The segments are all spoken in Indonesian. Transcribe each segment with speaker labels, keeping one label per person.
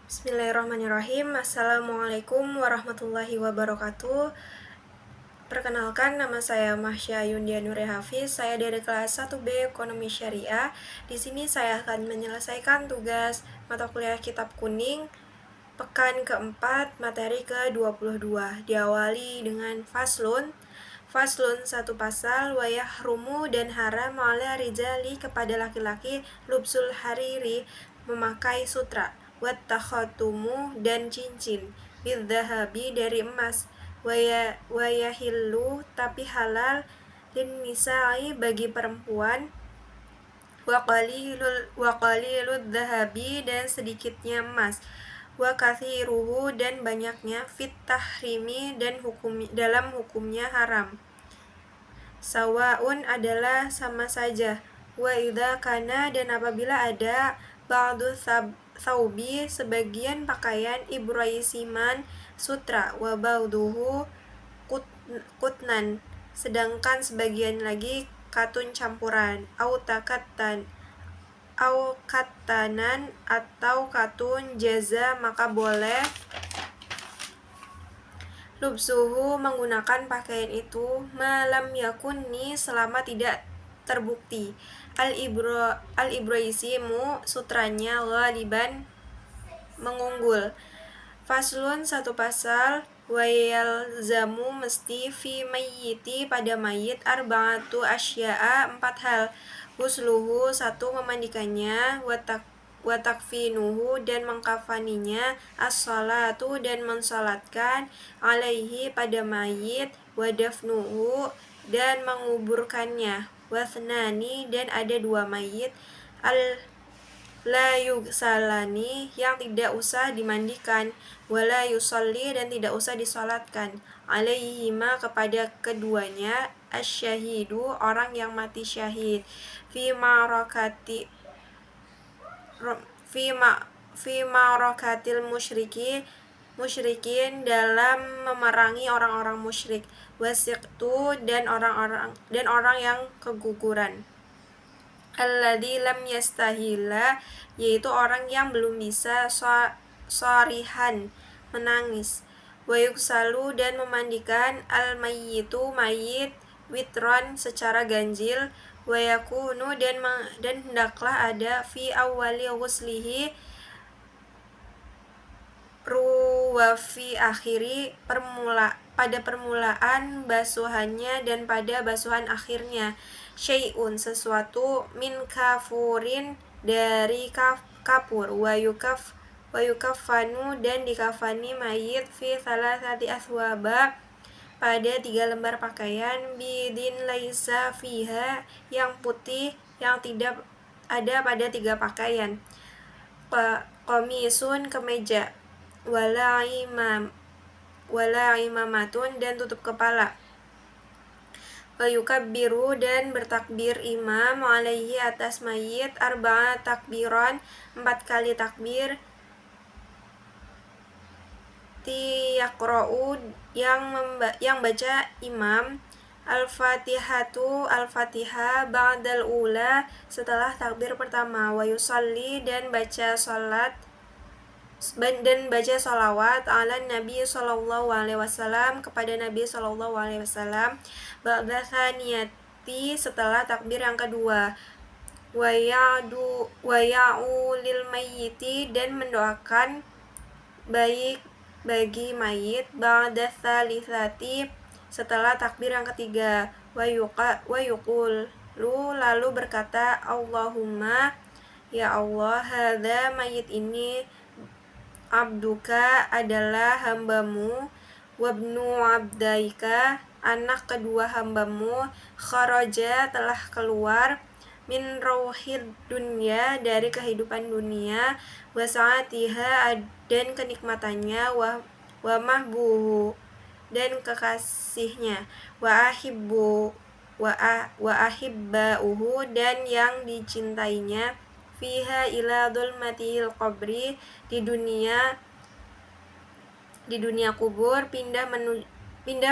Speaker 1: Bismillahirrahmanirrahim. Assalamualaikum warahmatullahi wabarakatuh. Perkenalkan, nama saya Mahsya Yundia Nure Hafiz. Saya dari kelas 1B Ekonomi Syariah. Di sini saya akan menyelesaikan tugas mata kuliah Kitab Kuning pekan keempat, materi ke-22. Diawali dengan faslun. Faslun, satu pasal, wayah rumu dan haram ala rijali kepada laki-laki, lubsul hariri memakai sutra, wat takhatumu dan cincin, bidzahabi dari emas, wayahillu tapi halal, lin nisa'i bagi perempuan, wa qalilud dzahabi dan sedikitnya emas, wa kathiruhu dan banyaknya, fit tahrimi dan dalam hukumnya haram. Sawaun adalah sama saja, wa idza kana dan apabila ada, ba'du thawbi sebagian pakaian, ibraisiman sutra, wa ba'duhu kutnan sedangkan sebagian lagi katun campuran, au katanan atau katun jaza maka boleh lubsuhu menggunakan pakaian itu, malam yakuni selama tidak terbukti, al-ibraisimu sutranya ghaliban mengunggul. Faslun, satu pasal, wayalzamu mesti fi mayyiti pada mayit, arba'atu asya'a empat hal, husluhu satu memandikannya, watakfinuhu dan mengkafaninya, as-salatu dan mensalatkan, alaihi pada mayit, wadafnuhu dan menguburkannya, wathnani dan ada dua mayit, la yugsalani yang tidak usah dimandikan, wala yusalli dan tidak usah disolatkan, alaihima kepada keduanya, asyahidu orang yang mati syahid, fi ma'rakatil musyrikin dalam memerangi orang-orang musyrik, wasiqtu dan orang yang keguguran, alladzi lam yastahila yaitu orang yang belum bisa sharihan menangis, wa yuksalu dan memandikan al-mayyitu mayit witron secara ganjil, wa yakunu dan hendaklah ada fi awwali ghuslihi wa fi akhiri pada permulaan basuhannya dan pada basuhan akhirnya, syai'un sesuatu, min kafurin dari kapur, wa yukaffanu dan dikafani mayit fi thalathati athwaba pada 3 lembar pakaian, bidin laisa fiha yang putih yang tidak ada pada 3 pakaian, qamisun kemeja, wala imamatun dan tutup kepala, wa yukabbiru dan bertakbir imam, alaihi atas mayit, arba'a takbiran 4 kali takbir, yaqra'u yang baca imam, al-fatihah ba'dal ula setelah takbir pertama, wa yusalli dan baca salawat ala Nabi sallallahu alaihi wasallam kepada Nabi sallallahu alaihi wasallam, ba'da tsaniyati setelah takbir yang kedua, wa ya'u lil mayyiti dan mendoakan baik bagi mayit, ba'da tsalitsati setelah takbir yang ketiga, wa yuqulu lalu berkata, Allahumma ya Allah, hadza mayit ini, abduka adalah hambamu, wabnu abdaika anak kedua hambamu, kharaja telah keluar, min rauhid dunya dari kehidupan dunia, wa sa'atiha dan kenikmatannya, wa mahbuhu dan kekasihnya, wa ahibbauhu dan yang dicintainya, fiha ila dhulmatihil qabri di dunia kubur, pindah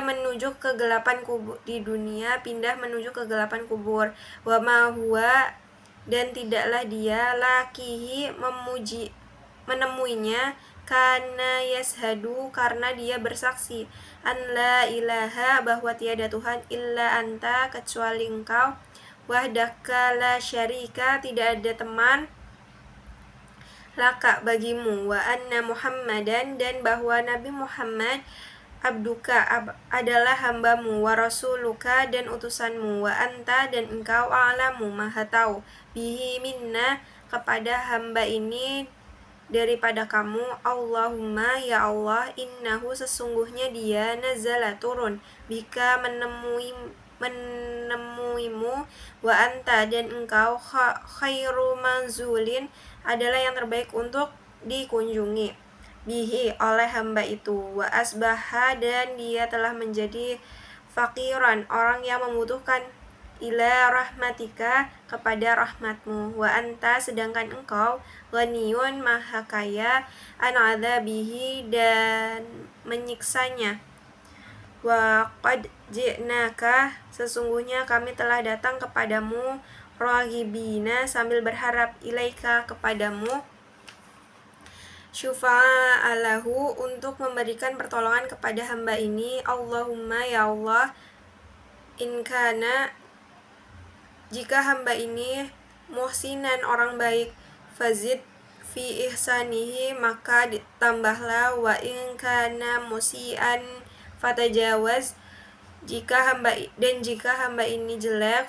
Speaker 1: menuju kegelapan kubur di dunia, pindah menuju kegelapan kubur, wa ma huwa dan tidaklah dia lakihi menemuinya karena yashadu, karena dia bersaksi an la ilaha, bahwa tiada Tuhan illa anta, kecuali engkau, wahdaka la syarika, tidak ada teman, laka, bagimu, wa anna Muhammadan, dan bahwa Nabi Muhammad abduka, adalah hambamu, wa rasuluka, dan utusanmu, wa anta, dan engkau, a'lamu, maha tahu, bihi minna, kepada hamba ini daripada kamu. Allahumma, ya Allah, innahu, sesungguhnya dia, nazala, turun, bika, menemuimu, wa anta, dan engkau, khairu manzulin, adalah yang terbaik untuk dikunjungi, bihi, oleh hamba itu, wa asbaha, dan dia telah menjadi fakiran, orang yang membutuhkan, ila rahmatika, kepada rahmatmu, wa anta, sedangkan engkau, ghaniyun, maha kaya, an adzabihi, dan menyiksanya, wa qad ji'naka, sesungguhnya kami telah datang kepadamu, raghibina, sambil berharap, ilaika, kepadamu, syufa'alahu, untuk memberikan pertolongan kepada hamba ini. Allahumma, ya Allah, in kana, jika hamba ini muhsinan, orang baik, fazid fi ihsanihi, maka ditambahlah, wa in kana musian fatajawaz, jika hamba ini jelek,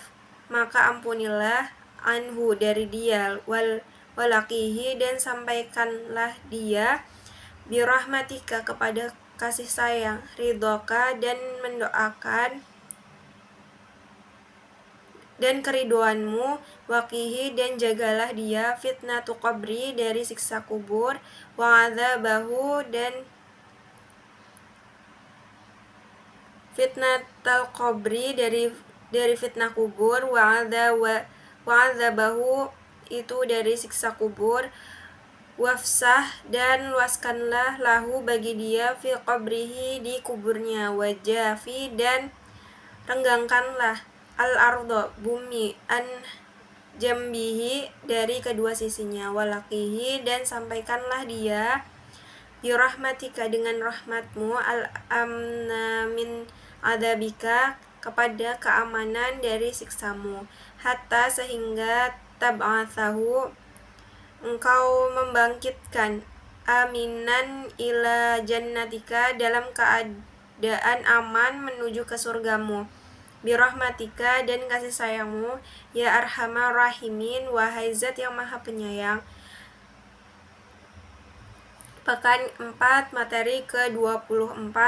Speaker 1: maka ampunilah, anhu, dari dia, walakihi, dan sampaikanlah dia, birahmatika, kepada kasih sayang, ridhoka, dan mendoakan, dan keriduanmu, waqihi, dan jagalah dia, fitnatu qabri, dari siksa kubur, wa adzabahu, dan fitnatal qabri, dari fitnah kubur, wa adzabahu, itu dari siksa kubur, wafsah, dan luaskanlah, lahu, bagi dia, fi qabrihi, di kuburnya, wajafi, dan renggangkanlah, al-ardo, bumi, an jambihi, dari kedua sisinya, walakihi, dan sampaikanlah dia, birahmatika, dengan rahmatmu, al-amna min adabika, kepada keamanan dari siksamu, hatta, sehingga, tab'athahu, engkau membangkitkan, aminan ila jannatika, dalam keadaan aman menuju ke surgamu, birahmatika, dan kasih sayangmu, ya arhamar rahimin, wahai zat yang maha penyayang. Pekan 4, materi ke-24,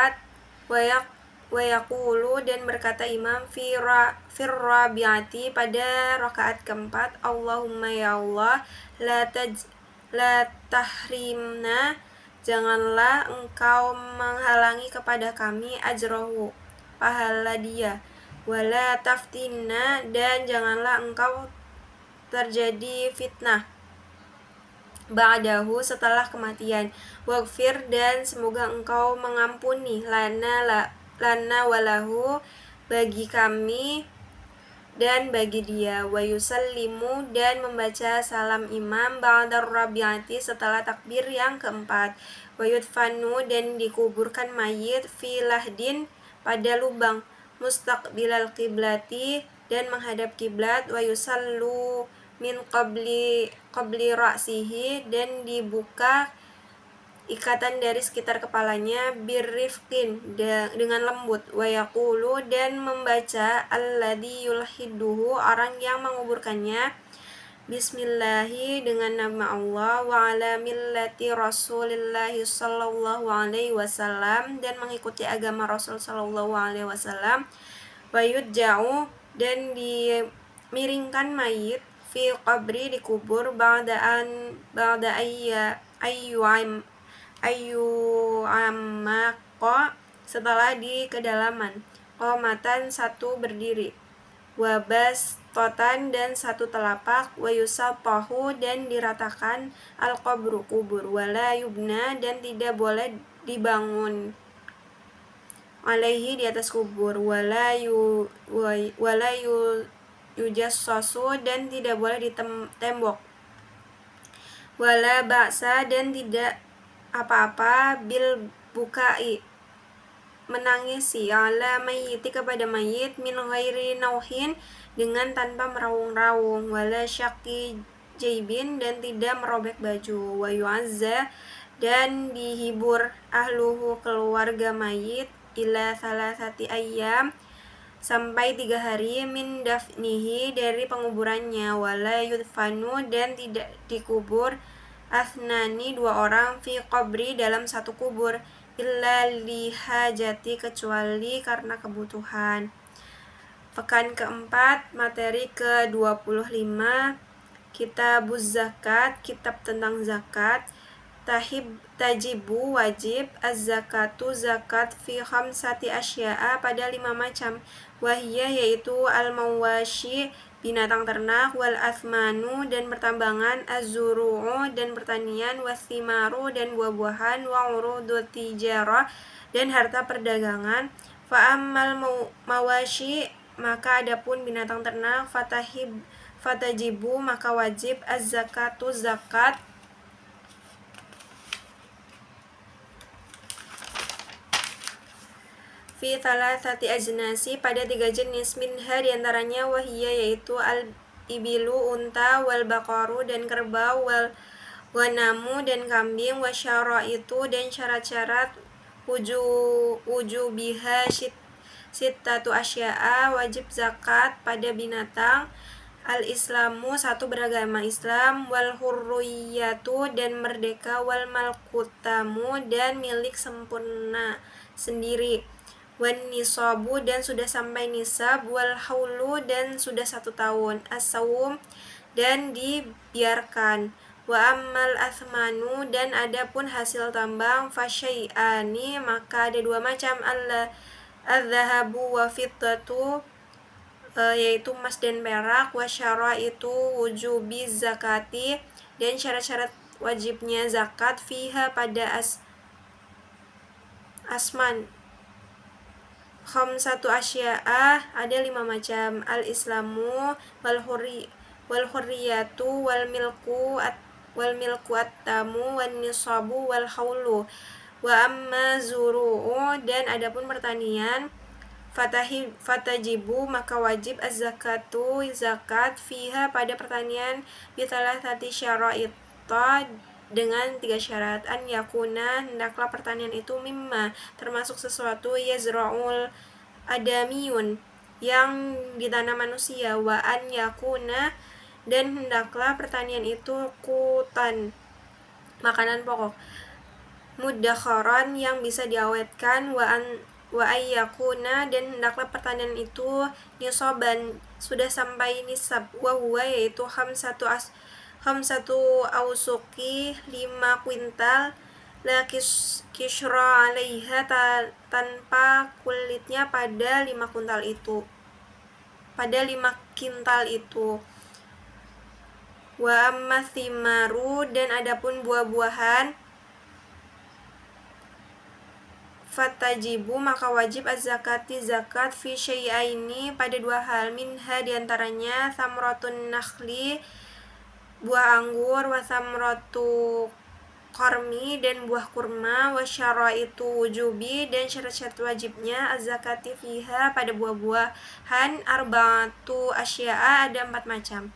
Speaker 1: wayaqulu, dan berkata imam, firrabiati, pada rakaat keempat, Allahumma, ya Allah, la tahrimna, janganlah engkau menghalangi kepada kami, ajrohu, pahala dia, wala taftinna, dan janganlah engkau terjadi fitnah, ba'dahu, setelah kematian, waghfir, dan semoga engkau mengampuni, lana walahu, bagi kami dan bagi dia, wa yusallimu, dan membaca salam imam, ba'dar rabi'ati, setelah takbir yang keempat, wa yudfanu, dan dikuburkan mayit, fi lahdin, pada lubang, mustaqbilal qiblati, dan menghadap kiblat, wa yusallu min qabli ra'sihi, dan dibuka ikatan dari sekitar kepalanya, birrifqin, dengan lembut, wa yaqulu, dan membaca, alladzi yulhiduhu, orang yang menguburkannya, bismillahi, dengan nama Allah, wa ala millati rasulillahi sallallahu alaihi wasallam, dan mengikuti agama Rasul sallallahu alaihi wasallam, wa yudja'u, dan dimiringkan mayit, fi qabri, dikubur, ba'da ayyu'ammaqa, setelah di kedalaman, qomatan, satu berdiri, wabastotan, dan satu telapak, wayusapahu, dan diratakan, al-qabru, kubur, wala yubna, dan tidak boleh dibangun, alaihi, di atas kubur, wala yujassasu, dan tidak boleh ditembok, wala ba'sa dan tidak apa-apa bil bukai menangisi ala mayyiti kepada mayit min ghairi nauhin dengan tanpa meraung-raung wala syaqi jaibin dan tidak merobek baju wa yu'azza dan dihibur ahluhu keluarga mayit ila salasati ayyam sampai 3 hari min dafnihi dari penguburannya wala yudfanu dan tidak dikubur asnani 2 orang fi qabri dalam satu kubur illa lihajati kecuali karena kebutuhan. Pekan keempat, materi ke-25, Kitabuz Zakat, kitab tentang zakat. Tajibu wajib az-zakatu zakat fi khamsati asya'a pada 5 macam. Wahiyah yaitu al-mawashi binatang ternak, wal athmanu dan pertambangan, az-zuru'u dan pertanian, was-simaru dan buah-buahan, wa urudut tijarah dan harta perdagangan. Fa ammal mawashi maka adapun binatang ternak, fatajibu maka wajib az-zakatu zakat fi thalathati ajnasi pada 3 jenis minha diantaranya wahiyya yaitu al-ibilu unta wal baqaru dan kerbau wal ganamu dan kambing wasyara itu dan syarat-syarat wujubiha sittatu asya'a wajib zakat pada binatang al-islamu satu beragama Islam wal hurriyatu dan merdeka wal malkutamu dan milik sempurna sendiri wan nisabu dan sudah sampai nisab wal haulu dan sudah 1 tahun as-sawm dan dibiarkan wa ammal athmanu dan adapun hasil tambang fasyai'ani maka ada 2 macam al-zahabu wa fiddatu yaitu emas dan perak wasyara itu wujubi zakati dan syarat-syarat wajibnya zakat fiha pada asman khamsatu asya'a ada 5 macam al-islamu wal hurriyatu wal milku at-tamu wan nisabu wal haulu wa amma zuru'u dan adapun pertanian fatajibu maka wajib az-zakatu zakat fiha pada pertanian bitalasati syara'ita dengan 3 syarat an yakuna hendaklah pertanian itu mimma termasuk sesuatu yazra'ul adamiyun yang ditanam manusia wa an yakuna dan hendaklah pertanian itu kutan makanan pokok muddakharan yang bisa diawetkan wa ayyakuna dan hendaklah pertanian itu nisaban sudah sampai nisab wa huwa yaitu khamsatu ausuki 5 kuintal la kishra alaiha tanpa kulitnya pada 5 kuntal itu pada 5 kintal itu wa amma thimaru dan adapun buah-buahan fatajibu maka wajib az-zakati zakat fi syai'aini pada 2 hal minha diantaranya samratun nakhli buah anggur wa samratu qarmi dan buah kurma wa syaraitu wujubi dan syarat-syarat wajibnya az-zakati fiha pada buah-buahan arba'atu asya'a ada 4 macam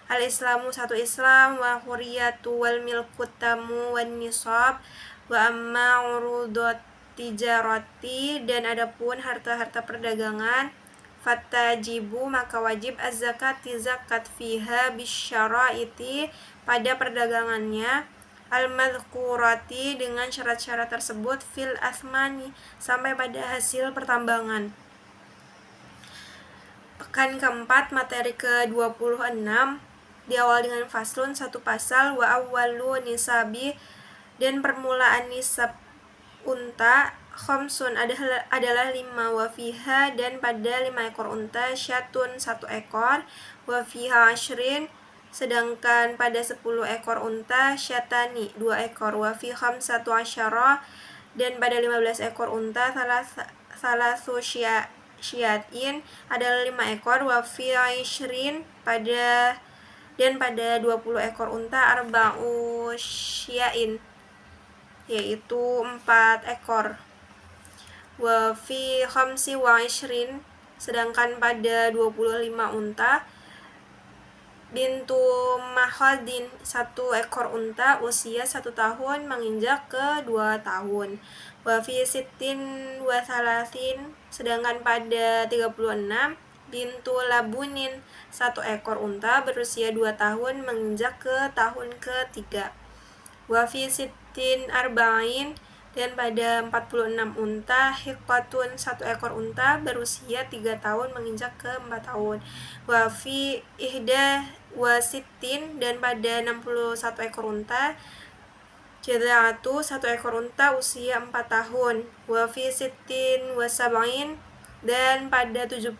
Speaker 1: al-islamu 1 Islam wa hurriyatu wal milkut tamu wan nisab wa amma urudut tijarati dan adapun harta-harta perdagangan fatajibu maka wajib az-zakati zakat fiha bisyaraiti pada perdagangannya al-madhkurati dengan syarat-syarat tersebut fil asmani sampai pada hasil pertambangan. Pekan keempat materi ke-26 diawal dengan faslun 1 pasal wa awwalu nisabi dan permulaan nisab unta khamsun adalah 5 wafiha dan pada 5 ekor unta syatun 1 ekor wafiha ashrin sedangkan pada 10 ekor unta syatani 2 ekor wafi khamsatu asyara dan pada 15 ekor unta salasu syiatin adalah 5 ekor wafi ashrin pada dan pada 20 ekor unta arba'u syia'in, yaitu 4 ekor. Wa fi khamsi wa ishrin, sedangkan pada 25 unta bintu mahadin, 1 ekor unta usia 1 tahun menginjak ke 2 tahun. Wa fi sittin wa thalathin, sedangkan pada 36 bintu labunin, 1 ekor unta berusia 2 tahun menginjak ke tahun ketiga. Wa fi sittin arba'in, dan pada 46 unta hiqqatun, 1 ekor unta berusia 3 tahun menginjak ke 4 tahun. Wa fi ihda wa sittin, dan pada 61 ekor unta jadza'atu, 1 ekor unta usia 4 tahun. Wa fi sittin wa sab'in, dan pada 76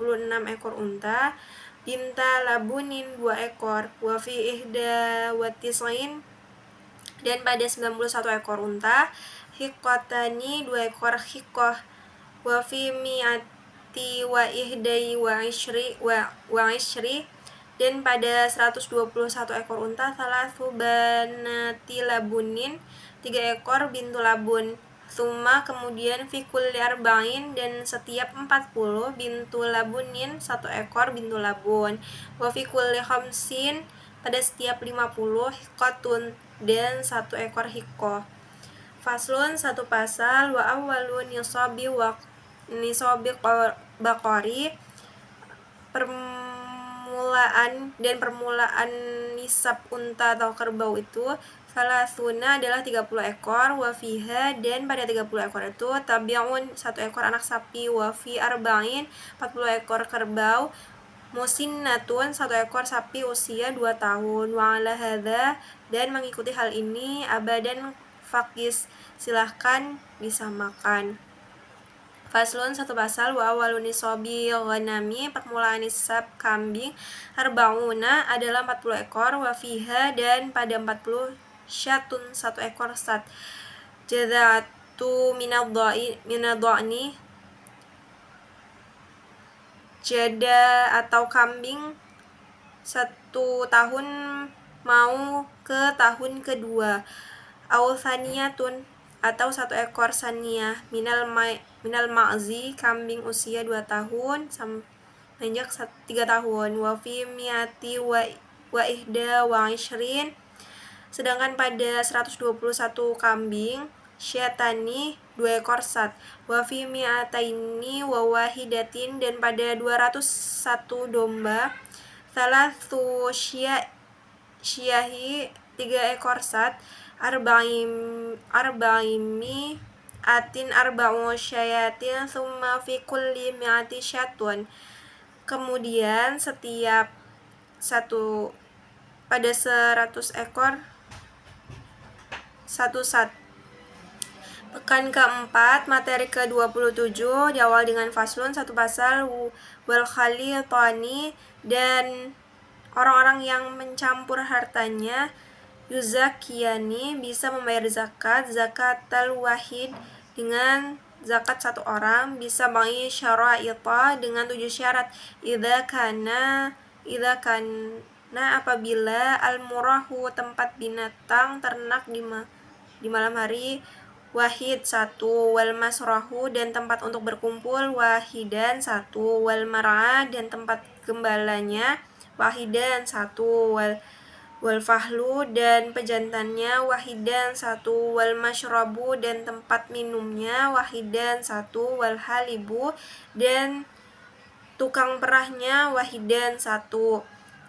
Speaker 1: ekor unta binta labunin, 2 ekor. Wa fi ihda wa tis'in, dan pada 91 ekor unta hiqqatani, 2 ekor hiqqah. Wa fi mi'ati wa ihdai wa ishri, dan pada 121 ekor unta thalathu banati labunin, 3 ekor bintu labun. Summa, kemudian fi kulli arba'in, dan setiap 40 bintu labunin, 1 ekor bintu labun. Wa fi kulli khamsin, pada setiap 50 hiqqatun, dan 1 ekor hiqqah. Faslun, 1 pasal. Wa awwalu nisabi baqari, permulaan nisab unta atau kerbau itu salasuna adalah 30 ekor. Wa fiha, dan pada 30 ekor itu tabi'un, 1 ekor anak sapi. Wa fi arba'in, 40 ekor kerbau. Musinnatun, 1 ekor sapi usia 2 tahun. Wa ala hadza, dan mengikuti hal ini abadan fakis, silahkan disamakan. Faslun, 1 pasal. Wa awwalu nisabi ghanami, permulaan nisab kambing arba'una adalah 40 ekor. Wa fiha, dan pada 40 syatun, 1 ekor sat. Jadza'atu minadha'ni, jada atau kambing 1 tahun mau ke tahun kedua. Au saniyatun, atau 1 ekor saniyah minal ma'zi, kambing usia 2 tahun menginjak 3 tahun. Wa fi mi'ati wa ihda wa ishrin, sedangkan pada 121 kambing syatani, 2 ekor sat. Wa fi mi'ataini wa wahidatin, dan pada 201 domba thalathu syiahi, 3 ekor sat. Arba'imi atin arba'u syayatin, summa fi kulli mi'ati syatun, kemudian setiap pada 100 ekor 1 sat. Pekan keempat, materi ke-27 diawal dengan faslun, 1 pasal. Wal khalitani, dan orang-orang yang mencampur hartanya yuzakiyani, bisa membayar zakat. Zakatal wahid, dengan zakat 1 orang. Bisa ba'i syara'ita, dengan 7 syarat. Idza kana, apabila al-murahu, tempat binatang ternak di malam hari, wahid 1. Wal masrahu, dan tempat untuk berkumpul, wahidan 1. Wal mar'a, dan tempat gembalanya, wahidan 1. Wal fahlu, dan pejantannya, wahidan 1. Wal mashrabu, dan tempat minumnya, wahidan 1. Wal halibu, dan tukang perahnya, wahidan 1.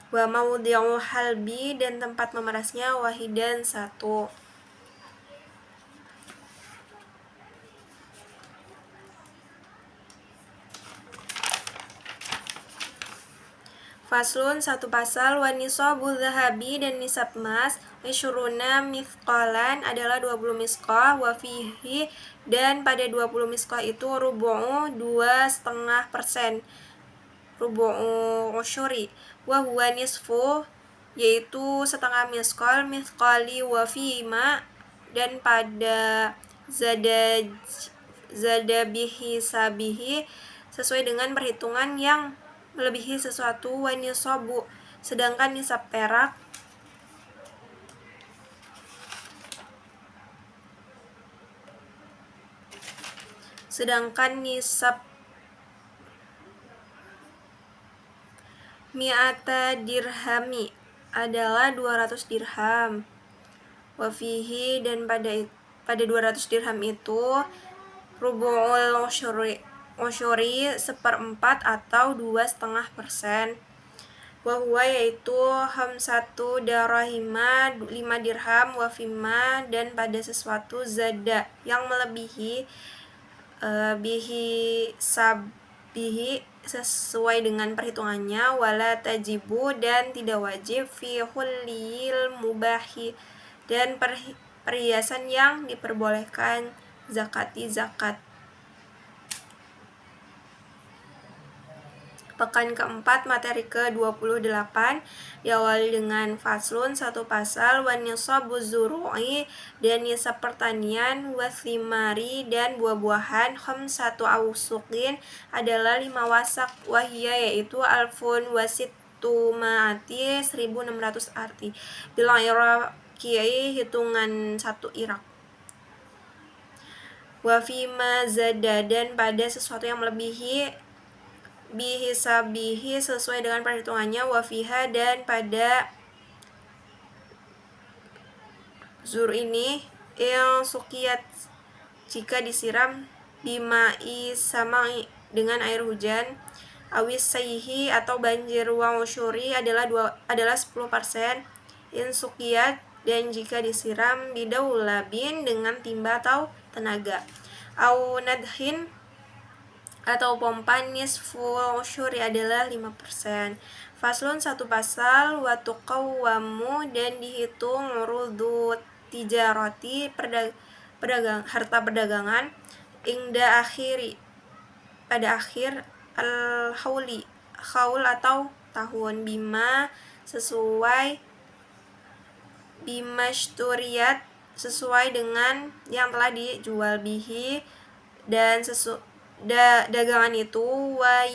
Speaker 1: Wa maudhi'u halbi, dan tempat memerasnya, wahidan 1. Faslun, 1 pasal. Wa nisabu zahabi, dan nisab emas isyuruna mithqalan adalah 20 misqah. Wa fihi, dan pada 20 misqah itu rubu'u, 2,5%, rubu'u usyuri. Wa huwa nisfu, yaitu setengah misqal. Mithqali wa fima, dan pada zada bihi sabihi, sesuai dengan perhitungan yang melebihi sesuatu. Wa nisabu Sedangkan nisab perak mi'ata dirhami adalah 200 dirham. Wafihi, dan pada 200 dirham itu rubu'ul usyuri seperempat atau 2,5%. Wahuwa, yaitu hamsatu darahima 5 dirham, wafima, dan pada sesuatu zada yang melebihi bihi sesuai dengan perhitungannya, wala tajibu, dan tidak wajib, fi hullil mubahi, dan perhiasan yang diperbolehkan zakati zakat. Pekan keempat, materi ke-28, diawali dengan faslun, satu pasal, wa nisabu zuru'i, dan nisab pertanian, wa thimari, dan buah-buahan, khamsatu awsuqin, adalah 5 wasak, wahia, yaitu alfun wa sittu ma'ati, 1600 arti. Bila iraqiyai, hitungan 1 irak. Wa fima zada, dan pada sesuatu yang melebihi, bihisabihi, sesuai dengan perhitungannya, wafiha, dan pada zur ini, il sukiyat, jika disiram, bimai samai, dengan air hujan, awis sayhi, atau banjir, wa usyuri adalah 10%, in sukiyat, dan jika disiram, bidaulabin, dengan timba atau tenaga, au nadhin, atau pompa, nisful usyuri adalah 5%. Faslun, satu pasal, wa tuqawwamu, dan dihitung urudu tijarati, harta perdagangan, ingda akhiri, pada akhir, al-hauli, haul atau tahun, bima, sesuai, bimashturiyat, sesuai dengan yang telah dijual, bihi, dan dagangan itu, wa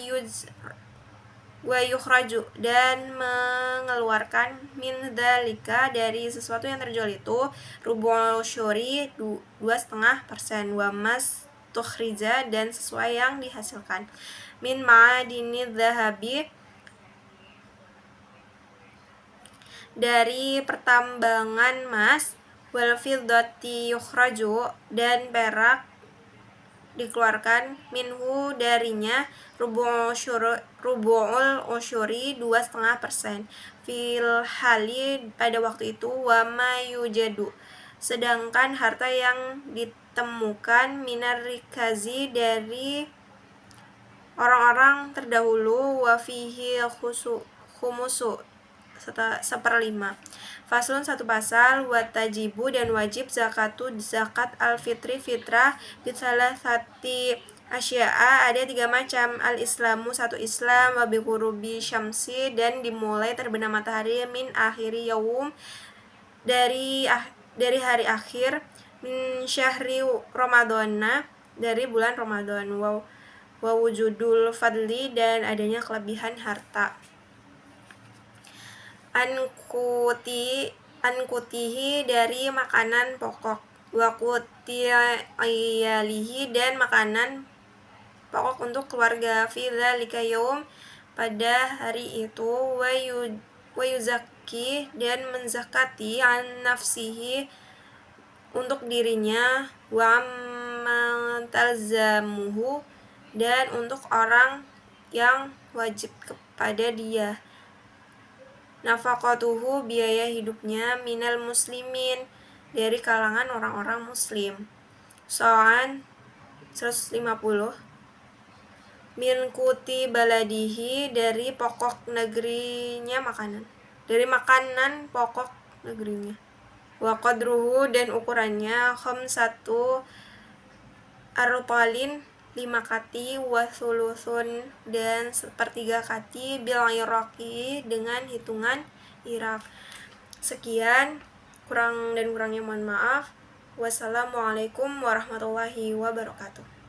Speaker 1: yukhraju, dan mengeluarkan, min dzalika, dari sesuatu yang terjual itu, rubu'ul usyuri 2,5%, wa mas tukhrija, dan sesuai yang dihasilkan, min ma'adini dzahabi, dari pertambangan emas, wal fiddati yukhraju, dan perak dikeluarkan, minhu, darinya, rubu'ul usyuri 2,5%, fil hali, pada waktu itu, wa ma yujadu, sedangkan harta yang ditemukan, minar rikazi, dari orang-orang terdahulu, wa fihi khumusu, 1/5. Faslun, satu pasal, wa tajibu, dan wajib, zakatu, zakat al-fitri, fitrah, bisalasati asya'a, ada 3 macam, al-islamu, 1 Islam, wa bighurubi syamsi, dan dimulai terbenam matahari, min akhiri yaum, dari hari akhir, min syahri ramadhana, dari bulan Ramadan, wa wujudul fadli, dan adanya kelebihan harta, ankutihi, dari makanan pokok, wa qutiyalihi, dan makanan pokok untuk keluarga, fi dzalika yaum, pada hari itu, wa yuzakki, dan menzakati, an nafsihi, untuk dirinya, wa amman talzamuhu, dan untuk orang yang wajib kepada dia, nafaqatuhu, biaya hidupnya, minal muslimin, dari kalangan orang-orang muslim, so'an 150, min kuti baladihi, dari pokok negerinya, dari makanan pokok negerinya, wa qadruhu, dan ukurannya, khamsatu artalin, 5 kati, wa thuluthun, dan 1/3 kati, bil iraqi, dengan hitungan Irak. Sekian, kurang dan kurangnya mohon maaf. Wassalamualaikum warahmatullahi wabarakatuh.